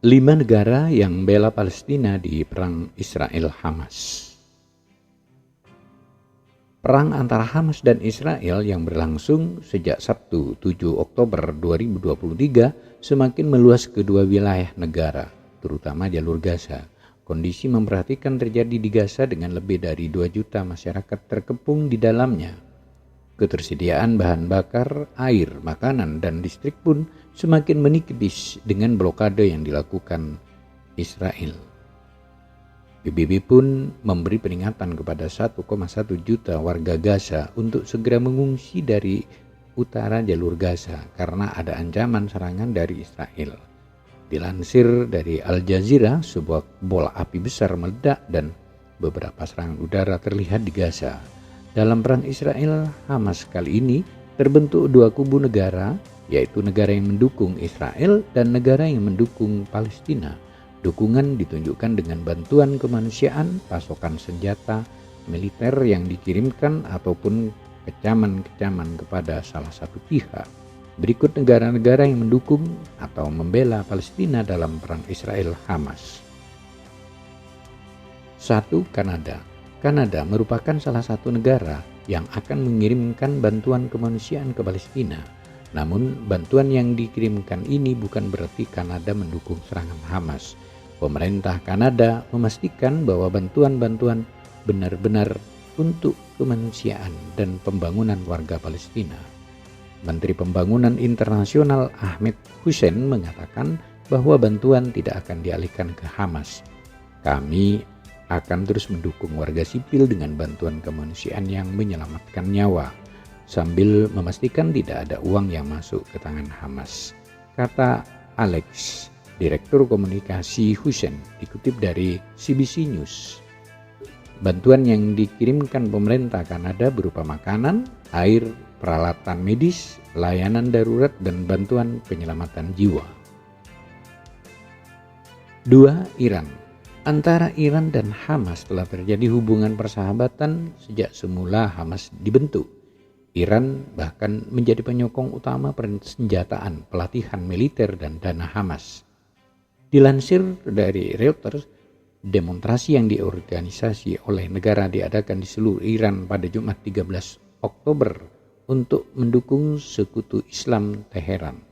5 negara yang bela Palestina di perang Israel-Hamas. Perang antara Hamas dan Israel yang berlangsung sejak Sabtu 7 Oktober 2023 semakin meluas ke dua wilayah negara, terutama jalur Gaza. Kondisi memprihatinkan terjadi di Gaza dengan lebih dari 2 juta masyarakat terkepung di dalamnya. Ketersediaan bahan bakar, air, makanan, dan listrik pun semakin menipis dengan blokade yang dilakukan Israel. PBB pun memberi peringatan kepada 1,1 juta warga Gaza untuk segera mengungsi dari utara jalur Gaza karena ada ancaman serangan dari Israel. Dilansir dari Al Jazeera, sebuah bola api besar meledak dan beberapa serangan udara terlihat di Gaza. Dalam perang Israel-Hamas kali ini terbentuk dua kubu negara, yaitu negara yang mendukung Israel dan negara yang mendukung Palestina. Dukungan ditunjukkan dengan bantuan kemanusiaan, pasokan senjata, militer yang dikirimkan ataupun kecaman-kecaman kepada salah satu pihak. Berikut negara-negara yang mendukung atau membela Palestina dalam perang Israel-Hamas. 1. Kanada. Kanada merupakan salah satu negara yang akan mengirimkan bantuan kemanusiaan ke Palestina. Namun, bantuan yang dikirimkan ini bukan berarti Kanada mendukung serangan Hamas. Pemerintah Kanada memastikan bahwa bantuan-bantuan benar-benar untuk kemanusiaan dan pembangunan warga Palestina. Menteri Pembangunan Internasional Ahmed Hussein mengatakan bahwa bantuan tidak akan dialihkan ke Hamas. Kami akan terus mendukung warga sipil dengan bantuan kemanusiaan yang menyelamatkan nyawa, sambil memastikan tidak ada uang yang masuk ke tangan Hamas, kata Alex, Direktur Komunikasi Hussein, dikutip dari CBC News. Bantuan yang dikirimkan pemerintah Kanada berupa makanan, air, peralatan medis, layanan darurat, dan bantuan penyelamatan jiwa. 2. Iran. Antara Iran dan Hamas telah terjadi hubungan persahabatan sejak semula Hamas dibentuk. Iran bahkan menjadi penyokong utama persenjataan, pelatihan militer, dan dana Hamas. Dilansir dari Reuters, demonstrasi yang diorganisasi oleh negara diadakan di seluruh Iran pada Jumat 13 Oktober untuk mendukung sekutu Islam Teheran,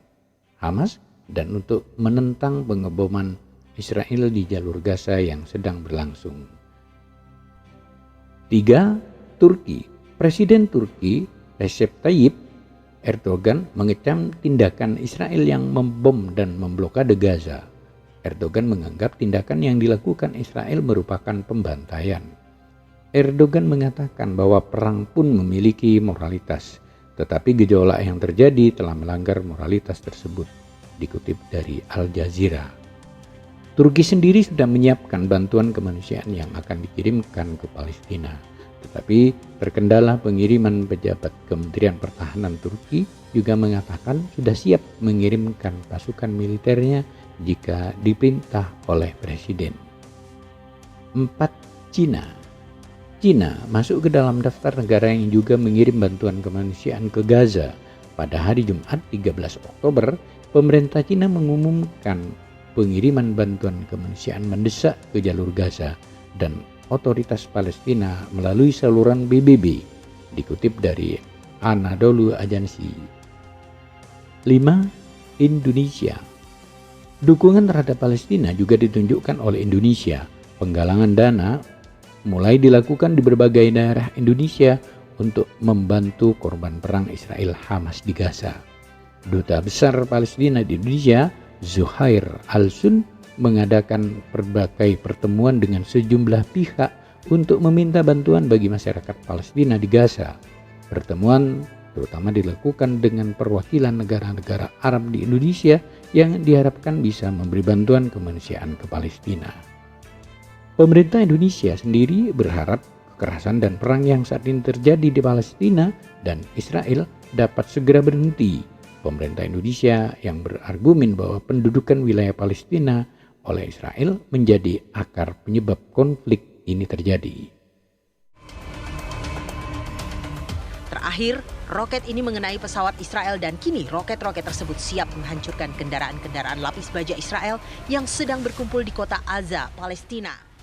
Hamas, dan untuk menentang pengeboman Israel di jalur Gaza yang sedang berlangsung. 3. Turki. Presiden Turki Recep Tayyip Erdogan mengecam tindakan Israel yang membom dan memblokade Gaza. Erdogan menganggap tindakan yang dilakukan Israel merupakan pembantaian. Erdogan mengatakan bahwa perang pun memiliki moralitas, tetapi gejolak yang terjadi telah melanggar moralitas tersebut, dikutip dari Al Jazeera. Turki sendiri sudah menyiapkan bantuan kemanusiaan yang akan dikirimkan ke Palestina, tetapi terkendala pengiriman pejabat Kementerian Pertahanan Turki juga mengatakan sudah siap mengirimkan pasukan militernya jika diperintah oleh Presiden. 4. Cina. Cina masuk ke dalam daftar negara yang juga mengirim bantuan kemanusiaan ke Gaza. Pada hari Jumat 13 Oktober, pemerintah Cina mengumumkan pengiriman bantuan kemanusiaan mendesak ke jalur Gaza dan otoritas Palestina melalui saluran PBB, dikutip dari Anadolu Agency. 5. Indonesia. Dukungan terhadap Palestina juga ditunjukkan oleh Indonesia. Penggalangan dana mulai dilakukan di berbagai daerah Indonesia untuk membantu korban perang Israel-Hamas di Gaza. Duta Besar Palestina di Indonesia, Zuhair Al-Sun, mengadakan berbagai pertemuan dengan sejumlah pihak untuk meminta bantuan bagi masyarakat Palestina di Gaza. Pertemuan terutama dilakukan dengan perwakilan negara-negara Arab di Indonesia yang diharapkan bisa memberi bantuan kemanusiaan ke Palestina. Pemerintah Indonesia sendiri berharap kekerasan dan perang yang saat ini terjadi di Palestina dan Israel dapat segera berhenti. Pemerintah Indonesia yang berargumen bahwa pendudukan wilayah Palestina oleh Israel menjadi akar penyebab konflik ini terjadi. Terakhir, Roket ini mengenai pesawat Israel dan kini roket-roket tersebut siap menghancurkan kendaraan-kendaraan lapis baja Israel yang sedang berkumpul di kota Gaza, Palestina.